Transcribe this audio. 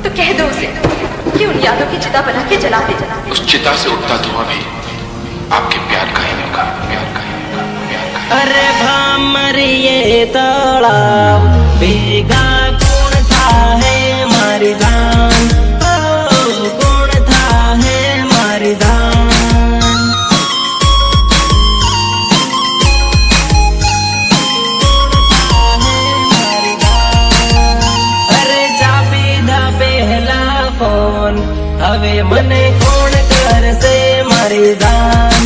तो कह दो उसे कि उन यादों की चिता बना के जला दे। उस चिता से उठता धुआं भी आपके प्यार का ही होगा, प्यार का ही होगा, प्यार का ही। अरे भामरिए तलाव भीगा कौन था है मारी जान, ओ कौन था है मारी जान। अरे चापी दा पहला फोन हवे मने कौन कर से मारी जान।